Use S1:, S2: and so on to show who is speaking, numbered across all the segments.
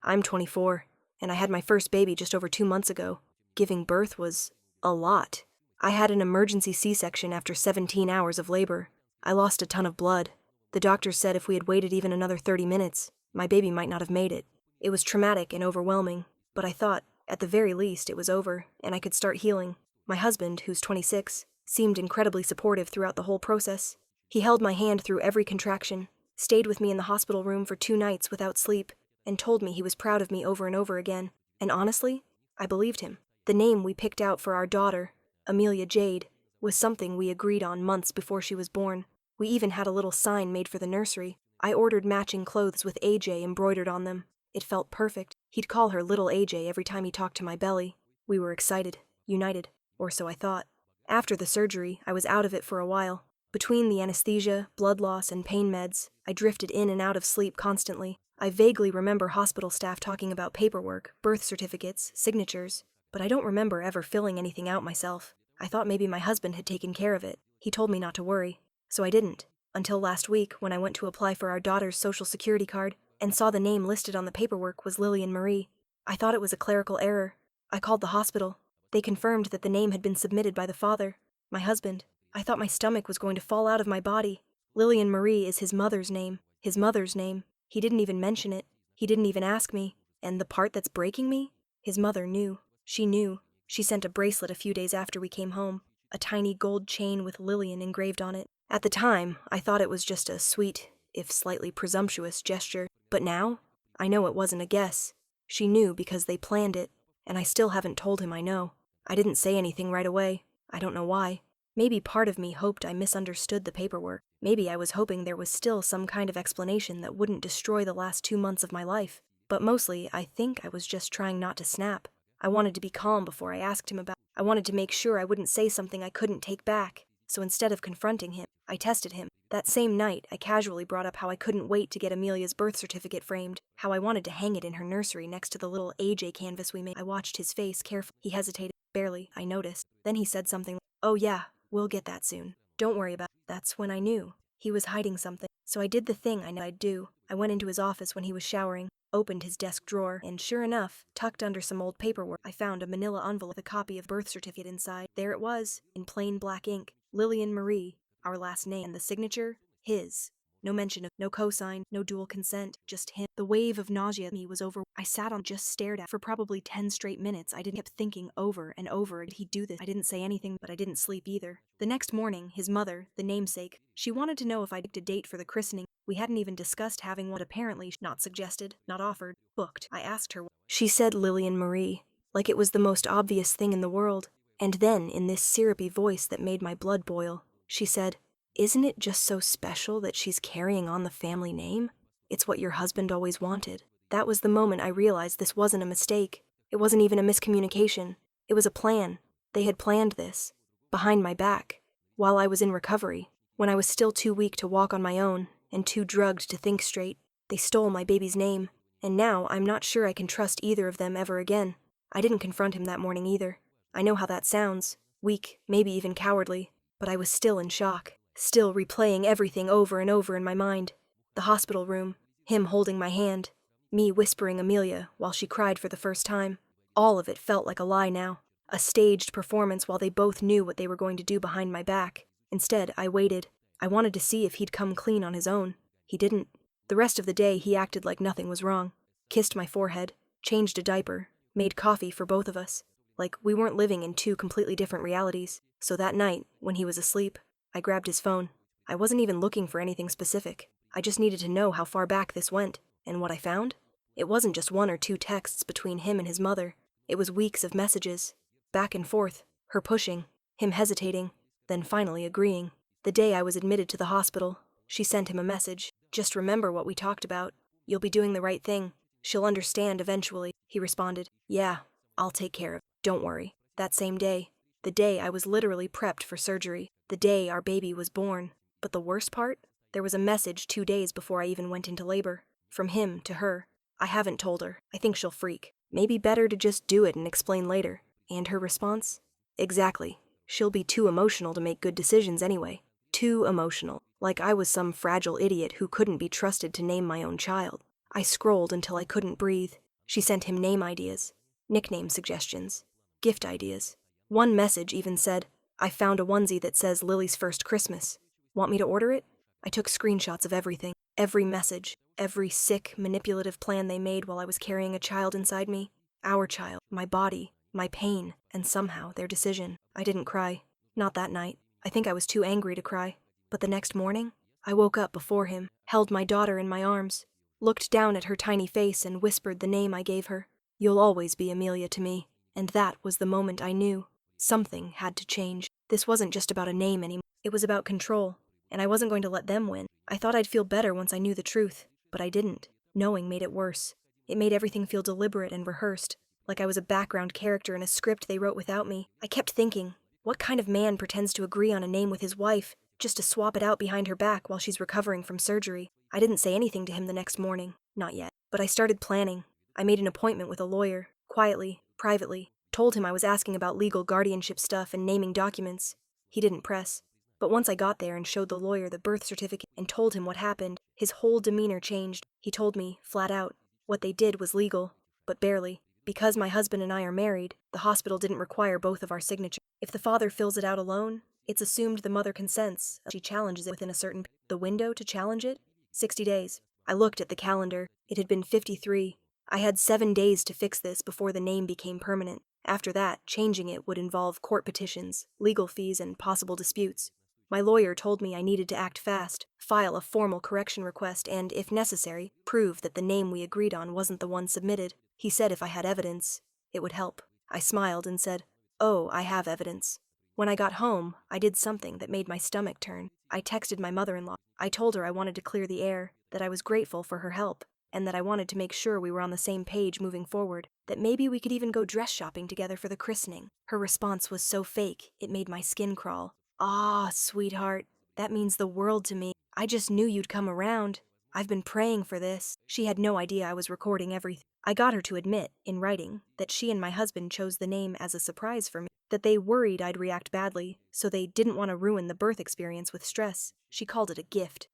S1: I'm 24, and I had my first baby just over 2 months ago. Giving birth was a lot. I had an emergency C-section after 17 hours of labor. I lost a ton of blood. The doctors said if we had waited even another 30 minutes, my baby might not have made it. It was traumatic and overwhelming, but I thought, at the very least, it was over, and I could start healing. My husband, who's 26, seemed incredibly supportive throughout the whole process. He held my hand through every contraction, stayed with me in the hospital room for 2 nights without sleep, and told me he was proud of me over and over again. And honestly, I believed him. The name we picked out for our daughter, Amelia Jade, was something we agreed on months before she was born. We even had a little sign made for the nursery. I ordered matching clothes with AJ embroidered on them. It felt perfect. He'd call her little AJ every time he talked to my belly. We were excited, united, or so I thought. After the surgery, I was out of it for a while. Between the anesthesia, blood loss, and pain meds, I drifted in and out of sleep constantly. I vaguely remember hospital staff talking about paperwork, birth certificates, signatures, but I don't remember ever filling anything out myself. I thought maybe my husband had taken care of it. He told me not to worry, so I didn't. Until last week, when I went to apply for our daughter's social security card and saw the name listed on the paperwork was Lillian Marie. I thought it was a clerical error. I called the hospital. They confirmed that the name had been submitted by the father, my husband. I thought my stomach was going to fall out of my body. Lillian Marie is his mother's name. His mother's name. He didn't even mention it. He didn't even ask me. And the part that's breaking me? His mother knew. She knew. She sent a bracelet a few days after we came home. A tiny gold chain with Lillian engraved on it. At the time, I thought it was just a sweet, if slightly presumptuous, gesture. But now, I know it wasn't a guess. She knew because they planned it, and I still haven't told him I know. I didn't say anything right away. I don't know why. Maybe part of me hoped I misunderstood the paperwork. Maybe I was hoping there was still some kind of explanation that wouldn't destroy the last 2 months of my life. But mostly, I think I was just trying not to snap. I wanted to be calm before I asked him about it. I wanted to make sure I wouldn't say something I couldn't take back. So instead of confronting him, I tested him. That same night, I casually brought up how I couldn't wait to get Amelia's birth certificate framed, how I wanted to hang it in her nursery next to the little AJ canvas we made. I watched his face carefully. He hesitated. Barely, I noticed. Then he said something like, "Oh yeah, we'll get that soon. Don't worry about it." That's when I knew. He was hiding something. So I did the thing I knew I'd do. I went into his office when he was showering, opened his desk drawer, and sure enough, tucked under some old paperwork, I found a manila envelope with a copy of birth certificate inside. There it was, in plain black ink. Lillian Marie, our last name, and the signature, his. No mention of, no cosign, no dual consent, just him. The wave of nausea in me was over. I sat on, just stared at for probably 10 straight minutes. I kept thinking over and over, did he do this? I didn't say anything, but I didn't sleep either. The next morning, his mother, the namesake, she wanted to know if I'd picked a date for the christening. We hadn't even discussed having one, apparently not suggested, not offered, booked. I asked her. She said Lillian Marie, like it was the most obvious thing in the world. And then, in this syrupy voice that made my blood boil, she said, "Isn't it just so special that she's carrying on the family name? It's what your husband always wanted." That was the moment I realized this wasn't a mistake. It wasn't even a miscommunication. It was a plan. They had planned this. Behind my back. While I was in recovery. When I was still too weak to walk on my own, and too drugged to think straight. They stole my baby's name. And now I'm not sure I can trust either of them ever again. I didn't confront him that morning either. I know how that sounds. Weak, maybe even cowardly. But I was still in shock. Still replaying everything over and over in my mind. The hospital room, him holding my hand, me whispering Amelia while she cried for the first time. All of it felt like a lie now. A staged performance while they both knew what they were going to do behind my back. Instead, I waited. I wanted to see if he'd come clean on his own. He didn't. The rest of the day, he acted like nothing was wrong. Kissed my forehead, changed a diaper, made coffee for both of us. Like we weren't living in 2 completely different realities. So that night, when he was asleep, I grabbed his phone. I wasn't even looking for anything specific. I just needed to know how far back this went. And what I found? It wasn't just 1 or 2 texts between him and his mother. It was weeks of messages. Back and forth. Her pushing. Him hesitating. Then finally agreeing. The day I was admitted to the hospital, she sent him a message. "Just remember what we talked about. You'll be doing the right thing. She'll understand eventually." He responded, "Yeah, I'll take care of it. Don't worry." That same day. The day I was literally prepped for surgery. The day our baby was born. But the worst part? There was a message 2 days before I even went into labor. From him to her. I haven't told her. I think she'll freak. Maybe better to just do it and explain later. And her response? Exactly. She'll be too emotional to make good decisions anyway. Too emotional. Like I was some fragile idiot who couldn't be trusted to name my own child. I scrolled until I couldn't breathe. She sent him name ideas, nickname suggestions, gift ideas. One message even said, "I found a onesie that says Lily's first Christmas. Want me to order it?" I took screenshots of everything, every message, every sick, manipulative plan they made while I was carrying a child inside me. Our child, my body, my pain, and somehow their decision. I didn't cry. Not that night. I think I was too angry to cry. But the next morning, I woke up before him, held my daughter in my arms, looked down at her tiny face and whispered the name I gave her. "You'll always be Amelia to me." And that was the moment I knew something had to change. This wasn't just about a name anymore. It was about control, and I wasn't going to let them win. I thought I'd feel better once I knew the truth, but I didn't. Knowing made it worse. It made everything feel deliberate and rehearsed, like I was a background character in a script they wrote without me. I kept thinking, what kind of man pretends to agree on a name with his wife, just to swap it out behind her back while she's recovering from surgery? I didn't say anything to him the next morning. Not yet. But I started planning. I made an appointment with a lawyer, quietly, privately. Told him I was asking about legal guardianship stuff and naming documents. He didn't press. But once I got there and showed the lawyer the birth certificate and told him what happened, his whole demeanor changed. He told me, flat out, what they did was legal, but barely. Because my husband and I are married, the hospital didn't require both of our signatures. If the father fills it out alone, it's assumed the mother consents. She challenges it within a certain the window to challenge it? 60 days. I looked at the calendar. It had been 53. I had 7 days to fix this before the name became permanent. After that, changing it would involve court petitions, legal fees, and possible disputes. My lawyer told me I needed to act fast, file a formal correction request, and, if necessary, prove that the name we agreed on wasn't the one submitted. He said if I had evidence, it would help. I smiled and said, "Oh, I have evidence." When I got home, I did something that made my stomach turn. I texted my mother-in-law. I told her I wanted to clear the air, that I was grateful for her help, and that I wanted to make sure we were on the same page moving forward, that maybe we could even go dress shopping together for the christening. Her response was so fake, it made my skin crawl. "Ah, sweetheart, that means the world to me. I just knew you'd come around. I've been praying for this." She had no idea I was recording everything. I got her to admit, in writing, that she and my husband chose the name as a surprise for me, that they worried I'd react badly, so they didn't want to ruin the birth experience with stress. She called it a gift,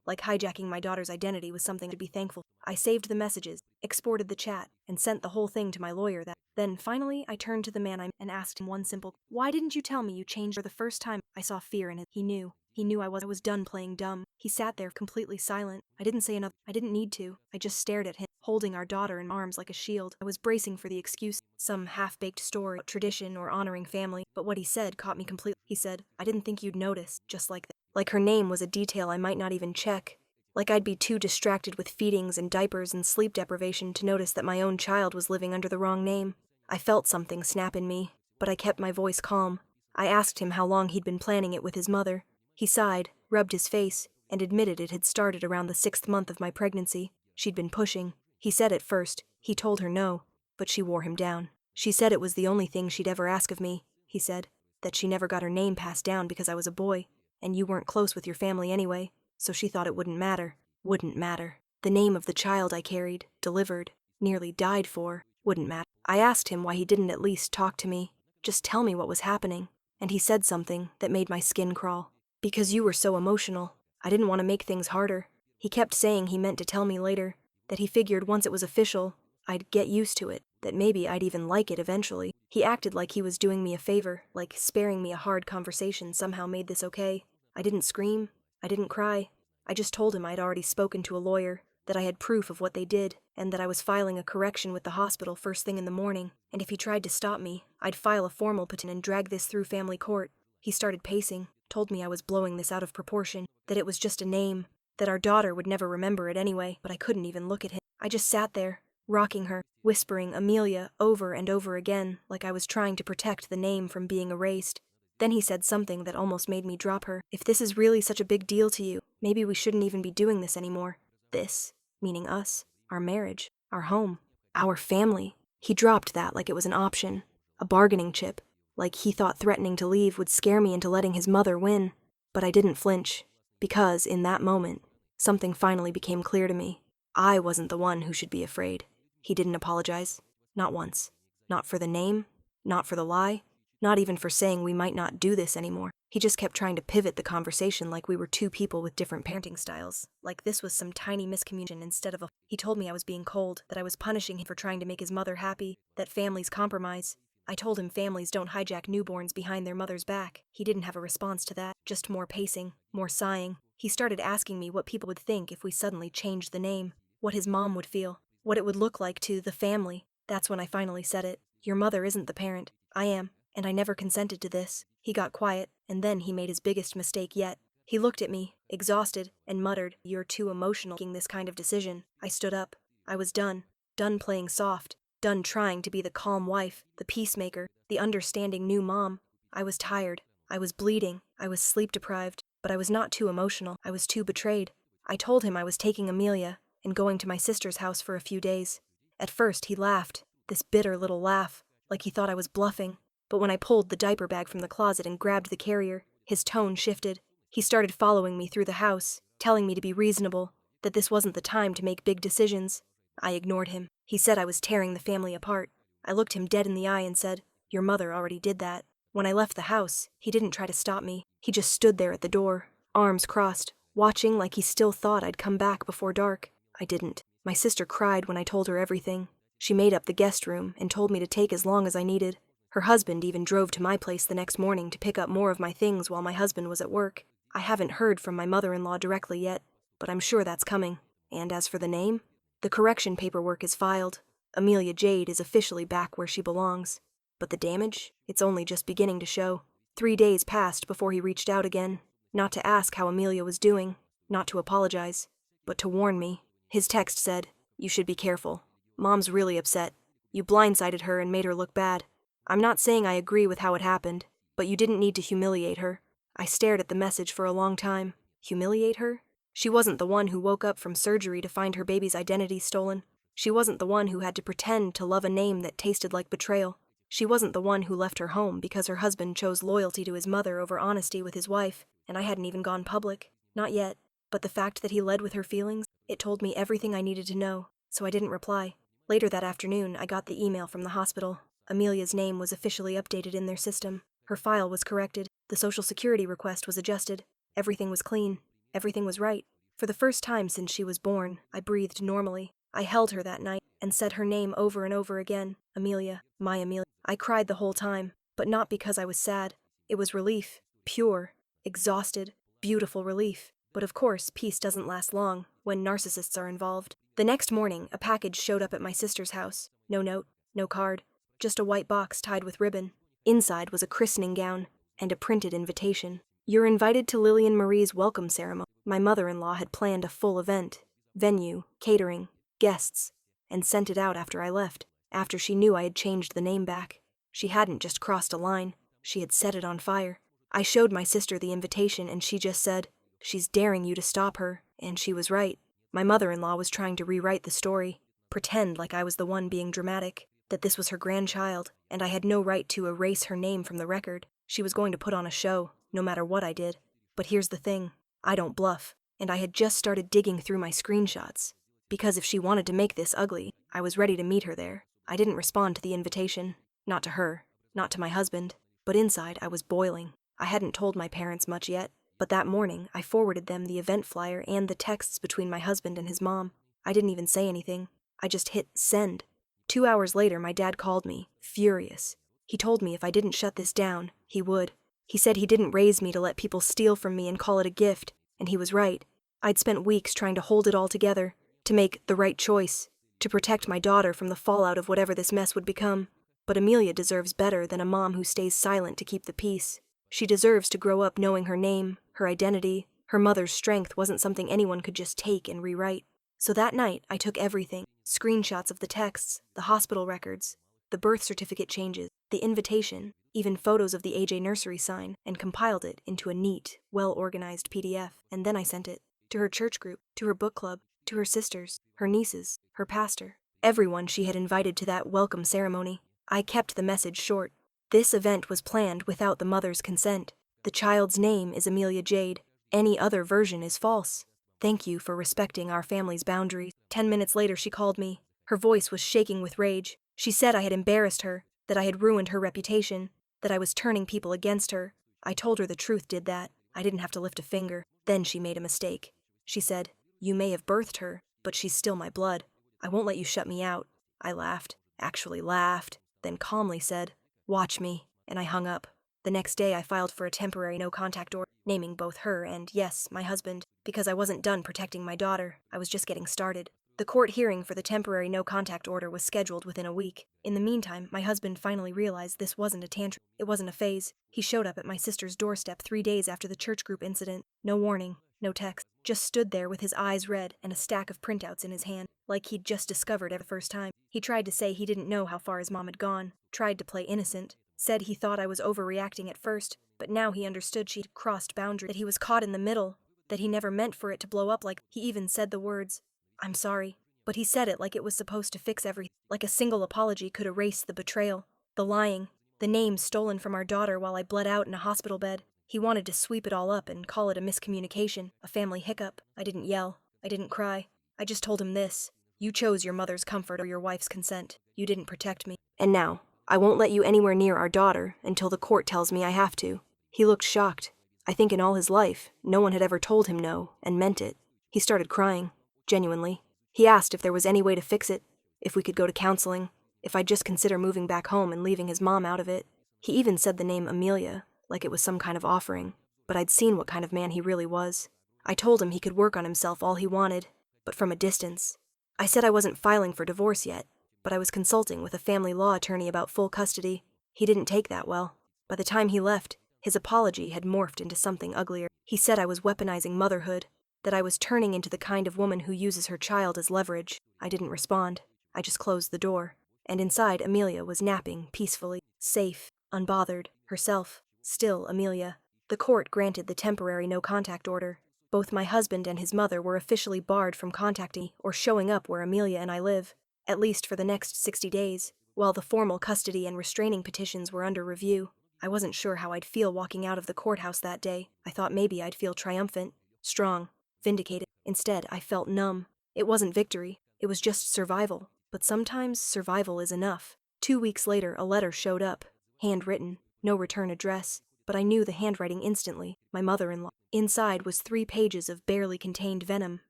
S1: like hijacking my daughter's identity was something to be thankful for. I saved the messages, exported the chat, and sent the whole thing to my lawyer. Then, finally, I turned to the man and asked him one simple, "Why didn't you tell me you changed for the first time?" I saw fear in it. He knew. He knew I was done playing dumb. He sat there completely silent. I didn't say enough. I didn't need to. I just stared at him, holding our daughter in arms like a shield. I was bracing for the excuse, some half-baked story about tradition or honoring family, but what he said caught me completely. He said, "I didn't think you'd notice," just like that. Like her name was a detail I might not even check. Like I'd be too distracted with feedings and diapers and sleep deprivation to notice that my own child was living under the wrong name. I felt something snap in me, but I kept my voice calm. I asked him how long he'd been planning it with his mother. He sighed, rubbed his face, and admitted it had started around the 6th month of my pregnancy. She'd been pushing. He said at first, he told her no, but she wore him down. She said it was the only thing she'd ever ask of me, he said, that she never got her name passed down because I was a boy, and you weren't close with your family anyway, so she thought it wouldn't matter. Wouldn't matter. The name of the child I carried, delivered, nearly died for, wouldn't matter. I asked him why he didn't at least talk to me, just tell me what was happening, and he said something that made my skin crawl. "Because you were so emotional. I didn't want to make things harder." He kept saying he meant to tell me later, that he figured once it was official, I'd get used to it, that maybe I'd even like it eventually. He acted like he was doing me a favor, like sparing me a hard conversation somehow made this okay. I didn't scream. I didn't cry. I just told him I'd already spoken to a lawyer, that I had proof of what they did, and that I was filing a correction with the hospital first thing in the morning, and if he tried to stop me, I'd file a formal petition and drag this through family court. He started pacing, told me I was blowing this out of proportion, that it was just a name, that our daughter would never remember it anyway, but I couldn't even look at him. I just sat there, rocking her, whispering Amelia over and over again, like I was trying to protect the name from being erased. Then he said something that almost made me drop her. "If this is really such a big deal to you, maybe we shouldn't even be doing this anymore." This, meaning us, our marriage, our home, our family. He dropped that like it was an option, a bargaining chip, like he thought threatening to leave would scare me into letting his mother win. But I didn't flinch, because, in that moment, something finally became clear to me. I wasn't the one who should be afraid. He didn't apologize. Not once. Not for the name. Not for the lie. Not even for saying we might not do this anymore. He just kept trying to pivot the conversation like we were two people with different parenting styles. Like this was some tiny miscommunication instead of a... He told me I was being cold, that I was punishing him for trying to make his mother happy, that families compromise. I told him families don't hijack newborns behind their mother's back. He didn't have a response to that, just more pacing, more sighing. He started asking me what people would think if we suddenly changed the name, what his mom would feel, what it would look like to the family. That's when I finally said it. Your mother isn't the parent. I am, and I never consented to this. He got quiet, and then he made his biggest mistake yet. He looked at me, exhausted, and muttered, "You're too emotional making this kind of decision." I stood up. I was done. Done playing soft. Done trying to be the calm wife, the peacemaker, the understanding new mom. I was tired. I was bleeding. I was sleep-deprived. But I was not too emotional. I was too betrayed. I told him I was taking Amelia and going to my sister's house for a few days. At first, he laughed, this bitter little laugh, like he thought I was bluffing. But when I pulled the diaper bag from the closet and grabbed the carrier, his tone shifted. He started following me through the house, telling me to be reasonable, that this wasn't the time to make big decisions. I ignored him. He said I was tearing the family apart. I looked him dead in the eye and said, "Your mother already did that." When I left the house, he didn't try to stop me. He just stood there at the door, arms crossed, watching like he still thought I'd come back before dark. I didn't. My sister cried when I told her everything. She made up the guest room and told me to take as long as I needed. Her husband even drove to my place the next morning to pick up more of my things while my husband was at work. I haven't heard from my mother-in-law directly yet, but I'm sure that's coming. And as for the name, the correction paperwork is filed. Amelia Jade is officially back where she belongs. But the damage? It's only just beginning to show. 3 days passed before he reached out again, not to ask how Amelia was doing, not to apologize, but to warn me. His text said, "You should be careful. Mom's really upset. You blindsided her and made her look bad. I'm not saying I agree with how it happened, but you didn't need to humiliate her." I stared at the message for a long time. Humiliate her? She wasn't the one who woke up from surgery to find her baby's identity stolen. She wasn't the one who had to pretend to love a name that tasted like betrayal. She wasn't the one who left her home because her husband chose loyalty to his mother over honesty with his wife, and I hadn't even gone public. Not yet. But the fact that he led with her feelings, it told me everything I needed to know, so I didn't reply. Later that afternoon, I got the email from the hospital. Amelia's name was officially updated in their system. Her file was corrected. The Social Security request was adjusted. Everything was clean. Everything was right. For the first time since she was born, I breathed normally. I held her that night and said her name over and over again. Amelia, my Amelia. I cried the whole time, but not because I was sad. It was relief. Pure, exhausted, beautiful relief. But of course, peace doesn't last long when narcissists are involved. The next morning, a package showed up at my sister's house. No note, no card, just a white box tied with ribbon. Inside was a christening gown and a printed invitation. "You're invited to Lillian Marie's welcome ceremony." My mother-in-law had planned a full event, venue, catering, guests, and sent it out after I left, after she knew I had changed the name back. She hadn't just crossed a line, she had set it on fire. I showed my sister the invitation and she just said, "She's daring you to stop her," and she was right. My mother-in-law was trying to rewrite the story, pretend like I was the one being dramatic, that this was her grandchild, and I had no right to erase her name from the record. She was going to put on a show, no matter what I did. But here's the thing, I don't bluff, and I had just started digging through my screenshots. Because if she wanted to make this ugly, I was ready to meet her there. I didn't respond to the invitation. Not to her, not to my husband, but inside I was boiling. I hadn't told my parents much yet, but that morning I forwarded them the event flyer and the texts between my husband and his mom. I didn't even say anything. I just hit send. 2 hours later, my dad called me, furious. He told me if I didn't shut this down, he would. He said he didn't raise me to let people steal from me and call it a gift, and he was right. I'd spent weeks trying to hold it all together, to make the right choice, to protect my daughter from the fallout of whatever this mess would become. But Amelia deserves better than a mom who stays silent to keep the peace. She deserves to grow up knowing her name, her identity, her mother's strength wasn't something anyone could just take and rewrite. So that night, I took everything, screenshots of the texts, the hospital records, the birth certificate changes, the invitation, even photos of the AJ nursery sign, and compiled it into a neat, well-organized PDF, and then I sent it to her church group, to her book club, to her sisters, her nieces, her pastor, everyone she had invited to that welcome ceremony. I kept the message short. This event was planned without the mother's consent. The child's name is Amelia Jade. Any other version is false. Thank you for respecting our family's boundaries. 10 minutes later, she called me. Her voice was shaking with rage. She said I had embarrassed her, that I had ruined her reputation. that I was turning people against her. I told her the truth did that. I didn't have to lift a finger. Then she made a mistake. She said, "You may have birthed her, but she's still my blood. I won't let you shut me out." I laughed, actually laughed, then calmly said, "Watch me," and I hung up. The next day I filed for a temporary no-contact order, naming both her and, yes, my husband, because I wasn't done protecting my daughter. I was just getting started. The court hearing for the temporary no-contact order was scheduled within a week. In the meantime, my husband finally realized this wasn't a tantrum. It wasn't a phase. He showed up at my sister's doorstep 3 days after the church group incident. No warning, no text. Just stood there with his eyes red and a stack of printouts in his hand, like he'd just discovered it the first time. He tried to say he didn't know how far his mom had gone, tried to play innocent, said he thought I was overreacting at first, but now he understood she'd crossed boundaries, that he was caught in the middle, that he never meant for it to blow up like. He even said the words, "I'm sorry." But he said it like it was supposed to fix everything, like a single apology could erase the betrayal, the lying, the names stolen from our daughter while I bled out in a hospital bed. He wanted to sweep it all up and call it a miscommunication, a family hiccup. I didn't yell. I didn't cry. I just told him this: "You chose your mother's comfort or your wife's consent. You didn't protect me. And now, I won't let you anywhere near our daughter until the court tells me I have to." He looked shocked. I think in all his life, no one had ever told him no, and meant it. He started crying, genuinely. He asked if there was any way to fix it, if we could go to counseling, if I'd just consider moving back home and leaving his mom out of it. He even said the name Amelia, like it was some kind of offering, but I'd seen what kind of man he really was. I told him he could work on himself all he wanted, but from a distance. I said I wasn't filing for divorce yet, but I was consulting with a family law attorney about full custody. He didn't take that well. By the time he left, his apology had morphed into something uglier. He said I was weaponizing motherhood, that I was turning into the kind of woman who uses her child as leverage. I didn't respond. I just closed the door. And inside, Amelia was napping peacefully, safe, unbothered, herself, still Amelia. The court granted the temporary no-contact order. Both my husband and his mother were officially barred from contacting me or showing up where Amelia and I live, at least for the next 60 days, while the formal custody and restraining petitions were under review. I wasn't sure how I'd feel walking out of the courthouse that day. I thought maybe I'd feel triumphant, strong, vindicated. Instead, I felt numb. It wasn't victory. It was just survival. But sometimes survival is enough. 2 weeks later, a letter showed up. Handwritten. No return address. But I knew the handwriting instantly. My mother-in-law. Inside was 3 pages of barely contained venom,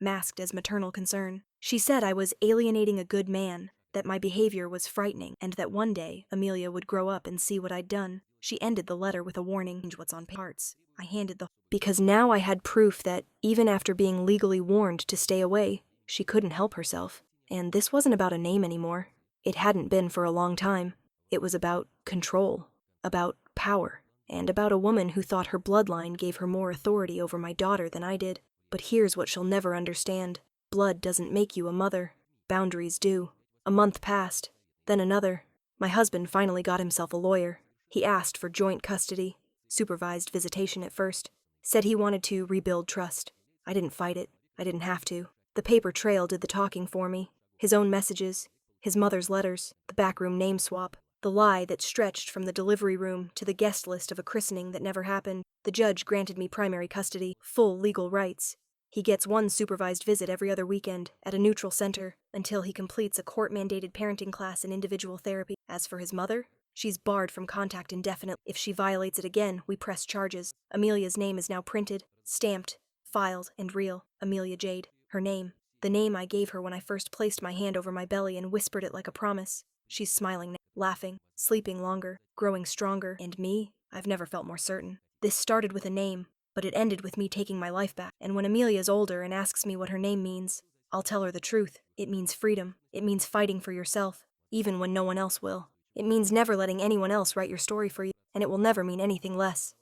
S1: masked as maternal concern. She said I was alienating a good man, that my behavior was frightening, and that one day Amelia would grow up and see what I'd done. She ended the letter with a warning: "What's on parts." I handed the because now I had proof that, even after being legally warned to stay away, she couldn't help herself. And this wasn't about a name anymore. It hadn't been for a long time. It was about control, about power, and about a woman who thought her bloodline gave her more authority over my daughter than I did. But here's what she'll never understand. Blood doesn't make you a mother. Boundaries do. A month passed, then another. My husband finally got himself a lawyer. He asked for joint custody, supervised visitation at first, said he wanted to rebuild trust. I didn't fight it. I didn't have to. The paper trail did the talking for me. His own messages, his mother's letters, the backroom name swap, the lie that stretched from the delivery room to the guest list of a christening that never happened. The judge granted me primary custody, full legal rights. He gets 1 supervised visit every other weekend at a neutral center until he completes a court-mandated parenting class in individual therapy. As for his mother, she's barred from contact indefinitely. If she violates it again, we press charges. Amelia's name is now printed, stamped, filed, and real. Amelia Jade. Her name. The name I gave her when I first placed my hand over my belly and whispered it like a promise. She's smiling now, laughing, sleeping longer, growing stronger. And me? I've never felt more certain. This started with a name, but it ended with me taking my life back. And when Amelia's older and asks me what her name means, I'll tell her the truth. It means freedom. It means fighting for yourself, even when no one else will. It means never letting anyone else write your story for you, and it will never mean anything less.